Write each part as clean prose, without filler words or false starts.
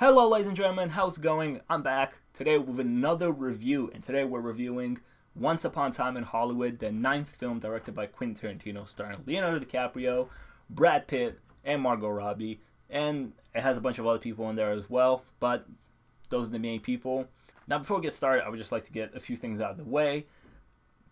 Hello, ladies and gentlemen, how's it going? I'm back today with another review, and today we're reviewing Once Upon a Time in Hollywood, the ninth film directed by Quentin Tarantino, starring Leonardo DiCaprio, Brad Pitt, and Margot Robbie, and it has a bunch of other people in there as well, but those are the main people. Now, before we get started, I would just like to get a few things out of the way.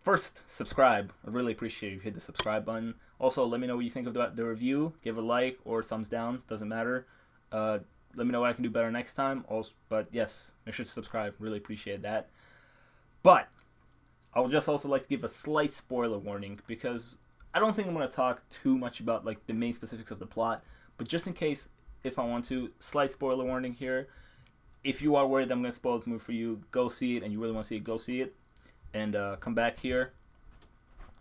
First, subscribe. I really appreciate you hit the subscribe button. Also, let me know what you think about the review. Give a like or a thumbs down, doesn't matter. Let me know what I can do better next time. Also, but yes, make sure to subscribe. Really appreciate that. But I would just also like to give a slight spoiler warning because I don't think I'm going to talk too much about like the main specifics of the plot. But just in case, if I want to, slight spoiler warning here. If you are worried I'm going to spoil this movie for you, go see it, and you really want to see it, go see it, and come back here.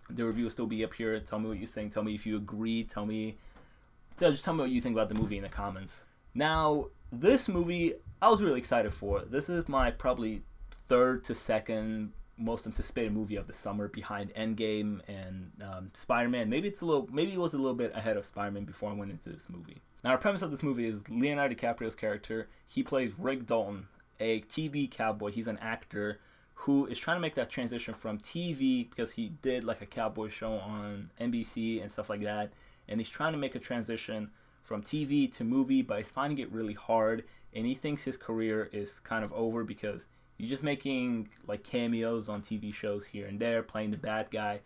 The review will still be up here. Tell me what you think. Tell me if you agree. Just tell me what you think about the movie in the comments. Now, this movie, I was really excited for. This is my probably third to second most anticipated movie of the summer, behind Endgame and Spider-Man. Maybe it was a little bit ahead of Spider-Man before I went into this movie. Now, the premise of this movie is Leonardo DiCaprio's character. He plays Rick Dalton, a TV cowboy. He's an actor who is trying to make that transition from TV, because he did like a cowboy show on NBC and stuff like that, and he's trying to make a transition from TV to movie, but he's finding it really hard, and he thinks his career is kind of over because he's just making like cameos on TV shows here and there, playing the bad guy.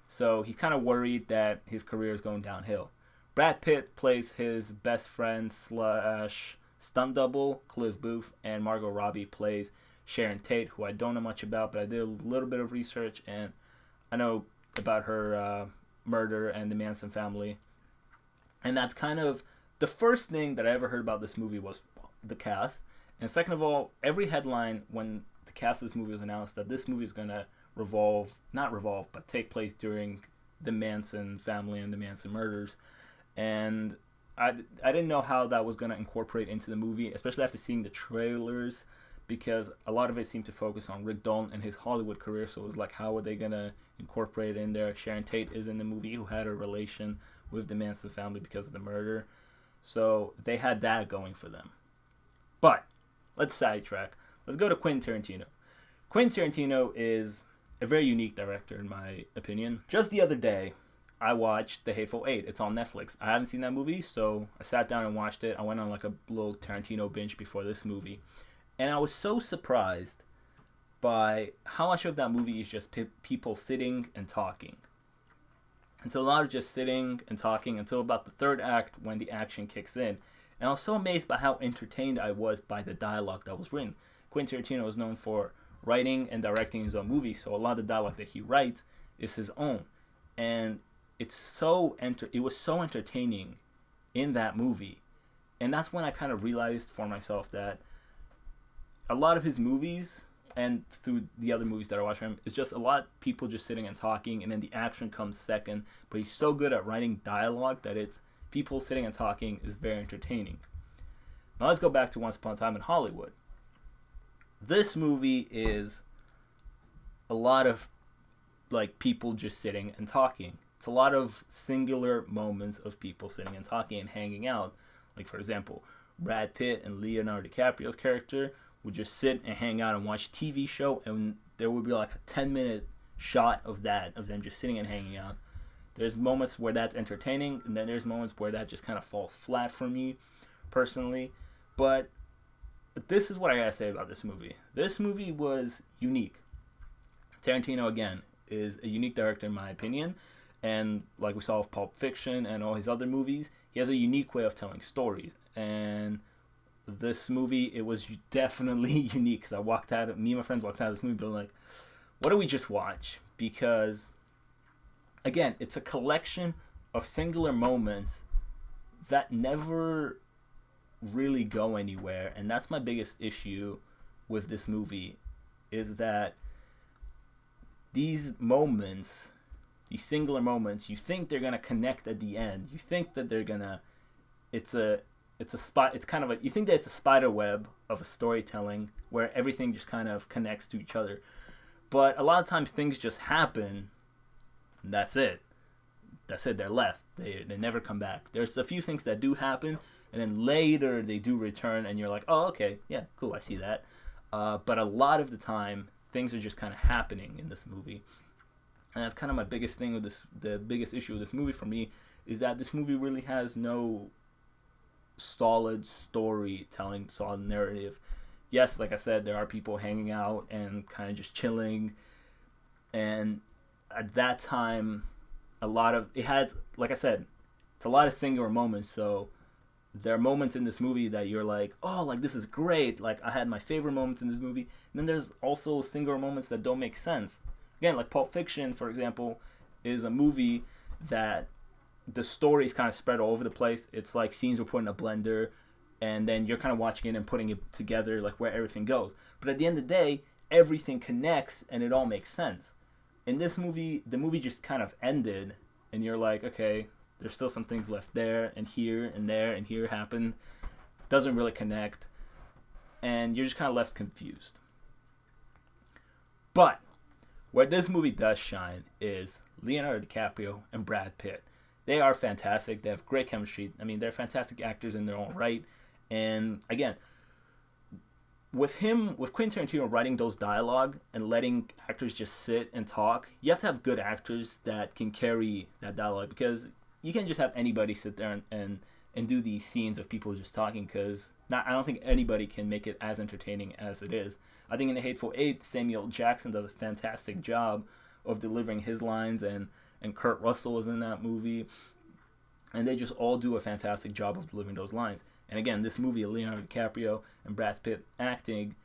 So he's kind of worried that his career is going downhill. Brad Pitt plays his best friend slash stunt double, Cliff Booth, and Margot Robbie plays Sharon Tate, who I don't know much about, but I did a little bit of research, and I know about her murder and the Manson family. And that's kind of the first thing that I ever heard about this movie was the cast. And second of all, every headline when the cast of this movie was announced that this movie is going to but take place during the Manson family and the Manson murders. And I didn't know how that was going to incorporate into the movie, especially after seeing the trailers, because a lot of it seemed to focus on Rick Dalton and his Hollywood career. So it was like, how are they going to incorporate it in there? Sharon Tate is in the movie, who had a relation with the Manson family because of the murder. So they had that going for them. But let's sidetrack. Let's go to Quentin Tarantino. Quentin Tarantino is a very unique director, in my opinion. Just the other day, I watched The Hateful Eight. It's on Netflix. I haven't seen that movie, so I sat down and watched it. I went on like a little Tarantino binge before this movie. And I was so surprised by how much of that movie is just people sitting and talking. And so a lot of just sitting and talking until about the third act, when the action kicks in. And I was so amazed by how entertained I was by the dialogue that was written. Quentin Tarantino is known for writing and directing his own movies, so a lot of the dialogue that he writes is his own. And it was so entertaining in that movie. And that's when I kind of realized for myself that a lot of his movies, and through the other movies that I watch from him, it's just a lot of people just sitting and talking, and then the action comes second. But he's so good at writing dialogue that it's people sitting and talking is very entertaining. Now let's go back to Once Upon a Time in Hollywood. This movie is a lot of like people just sitting and talking. It's a lot of singular moments of people sitting and talking and hanging out. Like, for example, Brad Pitt and Leonardo DiCaprio's character would just sit and hang out and watch a TV show, and there would be like a 10-minute shot of them just sitting and hanging out. There's moments where that's entertaining, and then there's moments where that just kind of falls flat for me, personally. But this is what I gotta say about this movie. This movie was unique. Tarantino, again, is a unique director in my opinion, and like we saw with Pulp Fiction and all his other movies, he has a unique way of telling stories. And this movie, it was definitely unique, because me and my friends walked out of this movie being like, what did we just watch? Because again, it's a collection of singular moments that never really go anywhere, and that's my biggest issue with this movie, is that these singular moments, you think they're gonna connect at the end. You think that they're gonna, you think that it's a spider web of a storytelling where everything just kind of connects to each other. But a lot of times things just happen, and that's it. They're left. They never come back. There's a few things that do happen, and then later they do return, and you're like, oh, okay, yeah, cool, I see that. But a lot of the time, things are just kind of happening in this movie, and that's kind of my biggest thing with this. The biggest issue with this movie for me is that this movie really has no solid storytelling, solid narrative. Yes, like I said, there are people hanging out and kind of just chilling, and at that time, a lot of it has, like I said, it's a lot of singular moments. So there are moments in this movie that you're like, oh, like this is great. Like I had my favorite moments in this movie. And then there's also singular moments that don't make sense. Again, like Pulp Fiction, for example, is a movie that the story is kind of spread all over the place. It's like scenes were put in a blender, and then you're kind of watching it and putting it together, like where everything goes. But at the end of the day, everything connects and it all makes sense. In this movie, the movie just kind of ended, and you're like, okay, there's still some things left there and here and there and here happen. Doesn't really connect, and you're just kind of left confused. But where this movie does shine is Leonardo DiCaprio and Brad Pitt. They are fantastic. They have great chemistry. I mean, they're fantastic actors in their own right. And again, with Quentin Tarantino writing those dialogue and letting actors just sit and talk, you have to have good actors that can carry that dialogue, because you can't just have anybody sit there and do these scenes of people just talking, because I don't think anybody can make it as entertaining as it is. I think in The Hateful Eight, Samuel Jackson does a fantastic job of delivering his lines, and Kurt Russell is in that movie, and they just all do a fantastic job of delivering those lines. And again, this movie, Leonardo DiCaprio and Brad Pitt acting,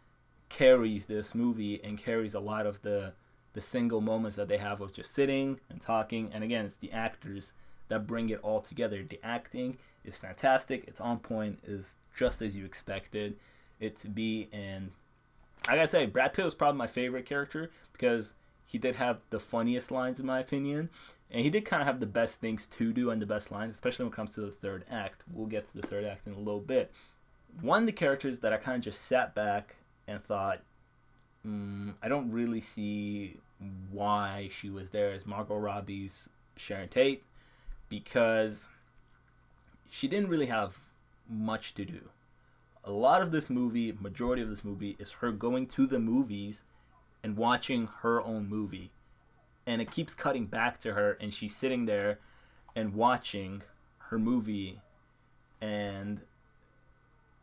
carries this movie and carries a lot of the single moments that they have of just sitting and talking. And again, it's the actors that bring it all together. The acting is fantastic. It's on point. Is just as you expected it to be. And I gotta say, Brad Pitt was probably my favorite character, because he did have the funniest lines, in my opinion. And he did kind of have the best things to do and the best lines, especially when it comes to the third act. We'll get to the third act in a little bit. One of the characters that I kind of just sat back and thought, I don't really see why she was there, is Margot Robbie's Sharon Tate, because she didn't really have much to do. A lot of this movie, majority of this movie, is her going to the movies and watching her own movie. And it keeps cutting back to her, and she's sitting there and watching her movie, and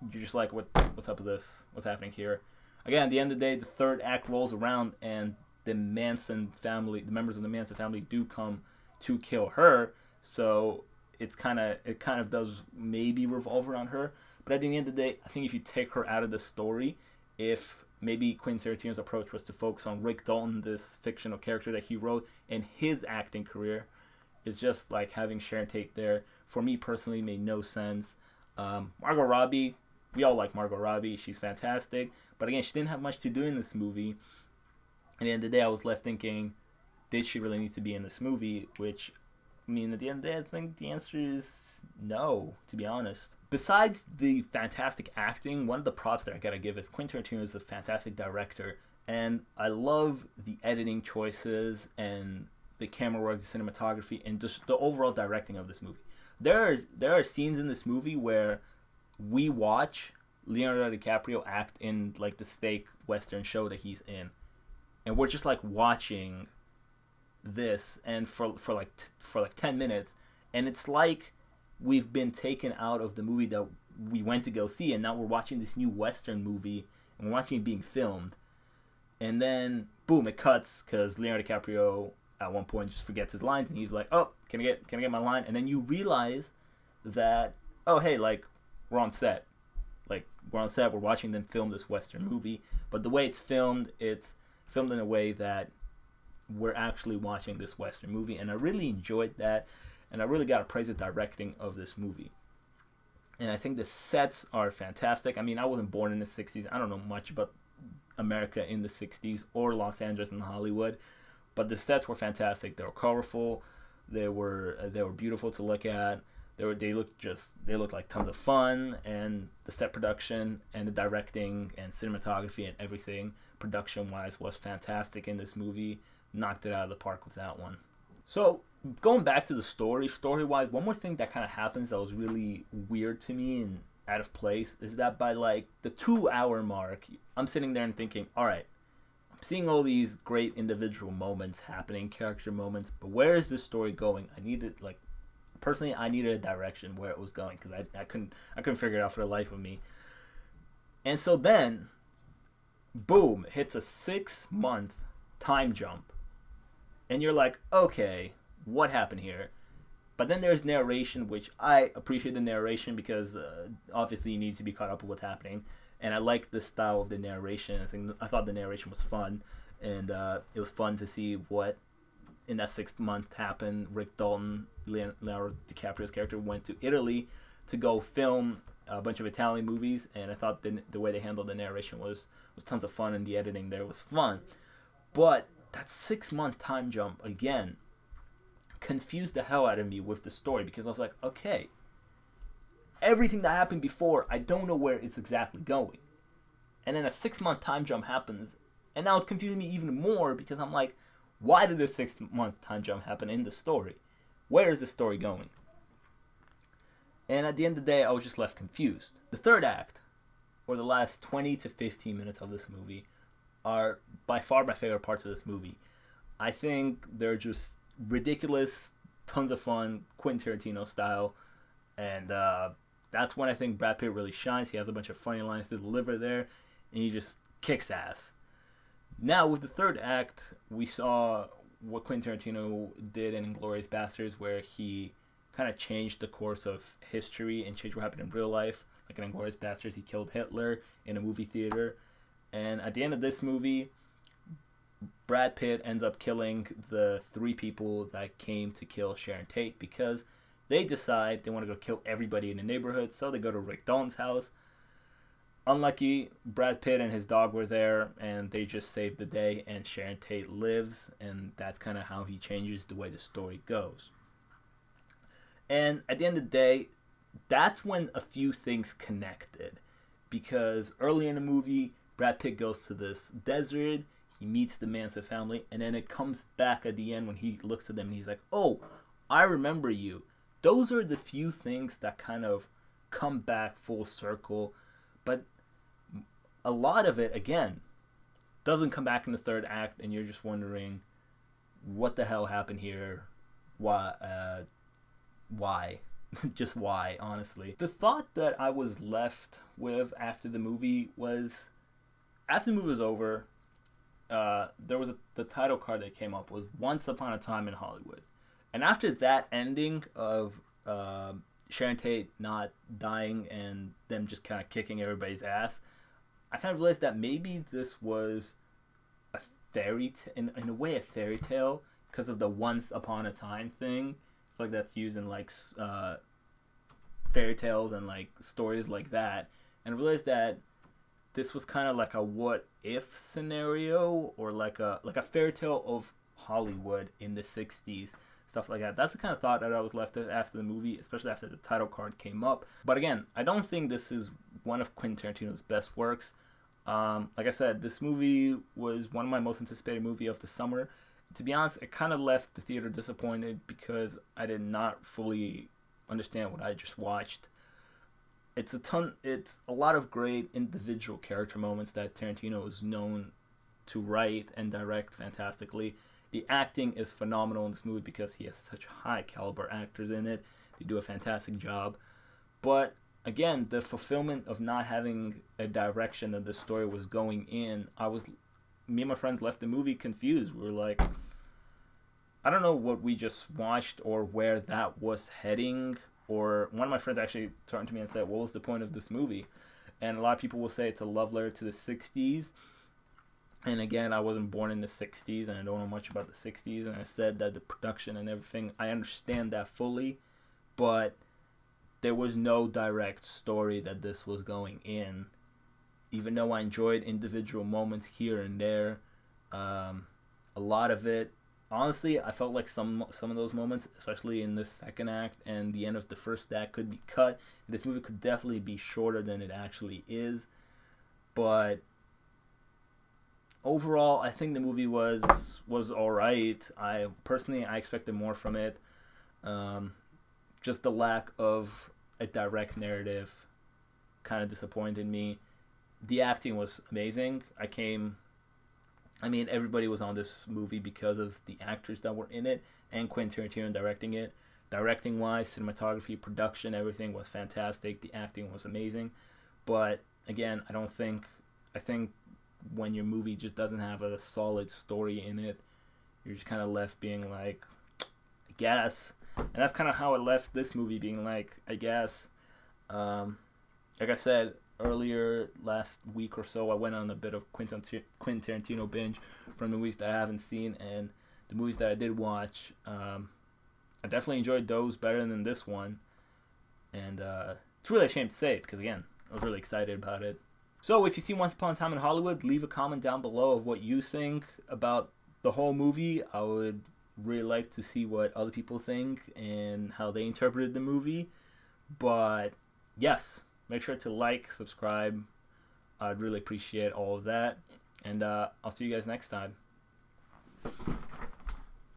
you're just like, what's up with this? What's happening here? Again, at the end of the day, the third act rolls around, and the Manson family, the members of the Manson family, do come to kill her. So it kind of does maybe revolve around her. But at the end of the day, I think if you take her out of the story, if maybe Quentin Tarantino's approach was to focus on Rick Dalton, this fictional character that he wrote, and his acting career, it's just like having Sharon Tate there, for me personally, made no sense. Margot Robbie, we all like Margot Robbie. She's fantastic. But again, she didn't have much to do in this movie. At the end of the day, I was left thinking, did she really need to be in this movie? Which, I mean, at the end of the day, I think the answer is no, to be honest. Besides the fantastic acting, one of the props that I gotta give is Quentin Tarantino is a fantastic director, and I love the editing choices and the camera work, the cinematography, and just the overall directing of this movie. There are scenes in this movie where we watch Leonardo DiCaprio act in like this fake Western show that he's in, and we're just like watching this, and for like 10 minutes, and it's like we've been taken out of the movie that we went to go see, and now we're watching this new Western movie, and we're watching it being filmed, and then boom, it cuts, because Leonardo DiCaprio at one point just forgets his lines, and he's like, oh, can I get my line? And then you realize that, oh hey, like we're on set, we're watching them film this Western movie, but the way it's filmed in a way that we're actually watching this Western movie, and I really enjoyed that. And I really got to praise the directing of this movie. And I think the sets are fantastic. I mean, I wasn't born in the 60s. I don't know much about America in the 60s or Los Angeles and Hollywood. But the sets were fantastic. They were colorful. They were beautiful to look at. They looked like tons of fun. And the set production and the directing and cinematography and everything, production-wise, was fantastic in this movie. Knocked it out of the park with that one. So going back to the story wise, one more thing that kind of happens that was really weird to me and out of place is that by like the 2 hour mark, I'm sitting there and thinking, all right, I'm seeing all these great individual moments happening, character moments, but where is this story going? I needed, like, personally, I needed a direction where it was going, because I couldn't figure it out for the life of me. And so then, boom, hits a 6-month time jump, and you're like, okay, what happened here? But then there's narration, which I appreciate the narration because obviously you need to be caught up with what's happening, and I like the style of the narration. I thought the narration was fun, and it was fun to see what in that 6th month happened. Rick Dalton, Leonardo DiCaprio's character, went to Italy to go film a bunch of Italian movies, and I thought the way they handled the narration was tons of fun, and the editing there was fun. But that 6-month time jump, again, confused the hell out of me with the story, because I was like, okay, everything that happened before, I don't know where it's exactly going. And then a 6-month time jump happens, and now it's confusing me even more, because I'm like, why did this 6-month time jump happen in the story? Where is the story going? And at the end of the day, I was just left confused. The third act, or the last 20 to 15 minutes of this movie, are by far my favorite parts of this movie. I think they're just ridiculous, tons of fun, Quentin Tarantino style, and that's when I think Brad Pitt really shines. He has a bunch of funny lines to deliver there, and he just kicks ass. Now, with the third act, we saw what Quentin Tarantino did in Inglourious Basterds, where he kind of changed the course of history and changed what happened in real life. Like in Inglourious Basterds, he killed Hitler in a movie theater. And at the end of this movie, Brad Pitt ends up killing the 3 people that came to kill Sharon Tate, because they decide they want to go kill everybody in the neighborhood, so they go to Rick Dalton's house. Unlucky, Brad Pitt and his dog were there, and they just saved the day, and Sharon Tate lives, and that's kind of how he changes the way the story goes. And at the end of the day, that's when a few things connected, because early in the movie, Brad Pitt goes to this desert, he meets the Manson family, and then it comes back at the end when he looks at them and he's like, oh, I remember you. Those are the few things that kind of come back full circle, but a lot of it, again, doesn't come back in the third act, and you're just wondering, what the hell happened here? Why? Just why, honestly. The thought that I was left with after the movie was, after the movie was over, there was the title card that came up was Once Upon a Time in Hollywood. And after that ending of Sharon Tate not dying and them just kind of kicking everybody's ass, I kind of realized that maybe this was a in a way a fairy tale, because of the once upon a time thing. I feel like that's used in like fairy tales and like stories like that. And I realized that this was kind of like a what if scenario, or like a fairy tale of Hollywood in the 60s, stuff like that. That's the kind of thought that I was left with after the movie, especially after the title card came up. But again, I don't think this is one of Quentin Tarantino's best works. Like I said, this movie was one of my most anticipated movie of the summer. To be honest, it kind of left the theater disappointed because I did not fully understand what I just watched. It's a lot of great individual character moments that Tarantino is known to write and direct fantastically. The acting is phenomenal in this movie because he has such high caliber actors in it. They do a fantastic job. But again, the fulfillment of not having a direction that the story was going in, me and my friends left the movie confused. We were like, I don't know what we just watched or where that was heading. Or one of my friends actually turned to me and said, what was the point of this movie? And a lot of people will say it's a love letter to the 60s. And again, I wasn't born in the 60s, and I don't know much about the 60s. And I said that the production and everything, I understand that fully. But there was no direct story that this was going in. Even though I enjoyed individual moments here and there, a lot of it, honestly, I felt like some of those moments, especially in the second act and the end of the first act, could be cut. This movie could definitely be shorter than it actually is. But overall, I think the movie was all right. I expected more from it. Just the lack of a direct narrative kind of disappointed me. The acting was amazing. Everybody was on this movie because of the actors that were in it and Quentin Tarantino directing it. Directing wise, cinematography, production, everything was fantastic. The acting was amazing. But again, I think when your movie just doesn't have a solid story in it, you're just kind of left being like, I guess. And that's kind of how it left this movie, being like, I guess. Like I said earlier, last week or so, I went on a bit of Quentin Tarantino binge from the movies that I haven't seen, and the movies that I did watch, I definitely enjoyed those better than this one. And it's really a shame to say it, because again, I was really excited about it. So if you see Once Upon a Time in Hollywood, leave a comment down below of what you think about the whole movie. I would really like to see what other people think and how they interpreted the movie. But yes, make sure to like, subscribe. I'd really appreciate all of that. And I'll see you guys next time.